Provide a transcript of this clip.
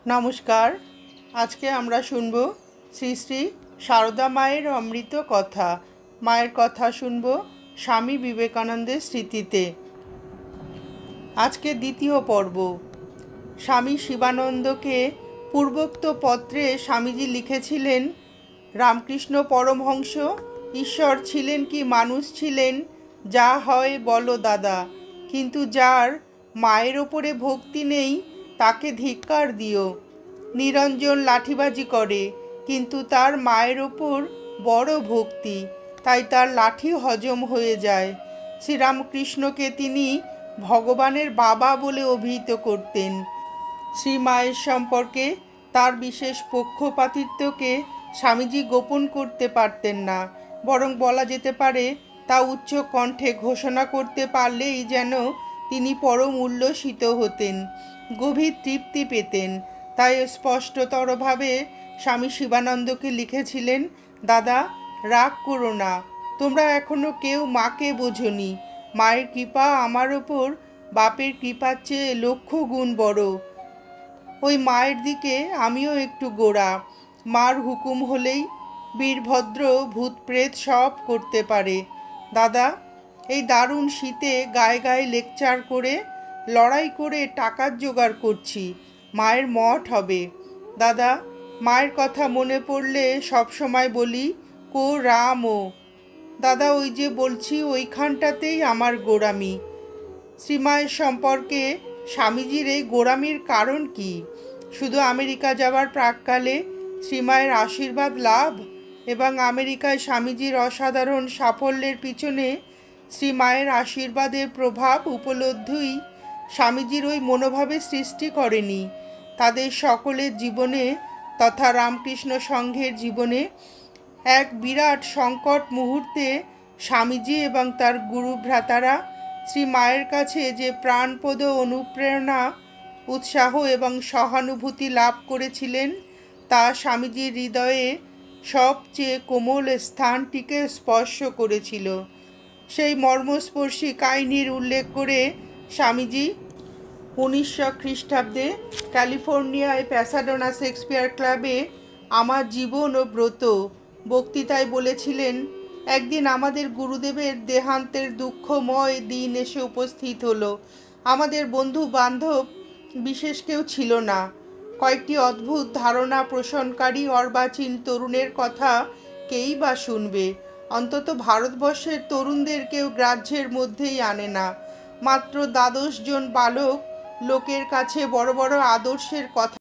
নমস্কার। আজকে আমরা শুনব শ্রী শ্রী সারদা মায়ের অমৃত কথা। মায়ের কথা শুনব স্বামী বিবেকানন্দের স্মৃতিতে। আজকে দ্বিতীয় পর্ব। স্বামী শিবানন্দকে পূর্বোক্ত পত্রে স্বামীজি লিখেছিলেন, রামকৃষ্ণ পরমহংস ঈশ্বর ছিলেন কি মানুষ ছিলেন, যা হয় বলো দাদা, কিন্তু যার মায়ের ওপরে ভক্তি নেই তাকে ধিক্কার দিও। নিরঞ্জন লাঠিবাজি করে, কিন্তু তার মায়ের ওপর বড় ভক্তি, তাই তার লাঠি হজম হয়ে যায়। শ্রীরামকৃষ্ণকে তিনি ভগবানের বাবা বলে অভিহিত করতেন। শ্রী মায়ের সম্পর্কে তার বিশেষ পক্ষপাতিত্বকে স্বামীজি গোপন করতে পারতেন না, বরং বলা যেতে পারে তা উচ্চ কণ্ঠে ঘোষণা করতে পারলেই যেন তিনি পরম উল্লসিত হতেন, গভীর তৃপ্তি পেতেন। তাই স্পষ্টতরভাবে স্বামী শিবানন্দকে লিখেছিলেন, দাদা, রাগ করো না, তোমরা এখনো কেউ মাকে বোঝনি। মায়ের কৃপা আমার ওপর বাপের কৃপার চেয়ে লক্ষ গুণ বড়। ওই মায়ের দিকে আমিও একটু গোড়া। মার হুকুম হলেই বীরভদ্র ভূত প্রেত সব করতে পারে। দাদা, এই দারুণ শীতে গায়ে গায়ে লেকচার করে লড়াই করে টাকার জোগাড় করছি, মায়ের মঠ হবে। দাদা, মায়ের কথা মনে পড়লে সবসময় বলি, কো রাম ও দাদা, ওই যে বলছি ওইখানটাতেই আমার গোড়ামি। শ্রীমায়ের সম্পর্কে স্বামীজির এই গোড়ামির কারণ কি? শুধু আমেরিকা যাওয়ার প্রাক্কালে শ্রীমায়ের আশীর্বাদ লাভ এবং আমেরিকায় স্বামীজির অসাধারণ সাফল্যের পিছনে শ্রীমায়ের আশীর্বাদের প্রভাব উপলব্ধিই স্বামীজির ওই মনোভাবের সৃষ্টি করেনি। তাদের সকলের জীবনে তথা রামকৃষ্ণ সংঘের জীবনে এক বিরাট সংকট মুহূর্তে স্বামীজি এবং তার গুরু ভ্রাতারা শ্রী মায়ের কাছে যে প্রাণপদ অনুপ্রেরণা, উৎসাহ এবং সহানুভূতি লাভ করেছিলেন তা স্বামীজির হৃদয়ে সবচেয়ে কোমল স্থানটিকে স্পর্শ করেছিল। সেই মর্মস্পর্শী কাহিনীর উল্লেখ করে স্বামীজি 1900 খ্রিস্টাব্দে ক্যালিফোর্নিয়ায় প্যাসাডোনা শেক্সপিয়ার ক্লাবে আমার জীবন ও ব্রত বক্তৃতায় বলেছিলেন, একদিন আমাদের গুরুদেবের দেহান্তের দুঃখময় দিন এসে উপস্থিত হলো। আমাদের বন্ধু বান্ধব বিশেষ কেউ ছিল না। কয়েকটি অদ্ভুত ধারণা পোষণকারী অর্বাচীন তরুণের কথা কেই বা শুনবে। অন্তত ভারতবর্ষের তরুণদের কেউ গ্রাহ্যের মধ্যেই আনে না। মাত্র 12 জন বালক লোকের কাছে বড় বড় আদর্শের কথা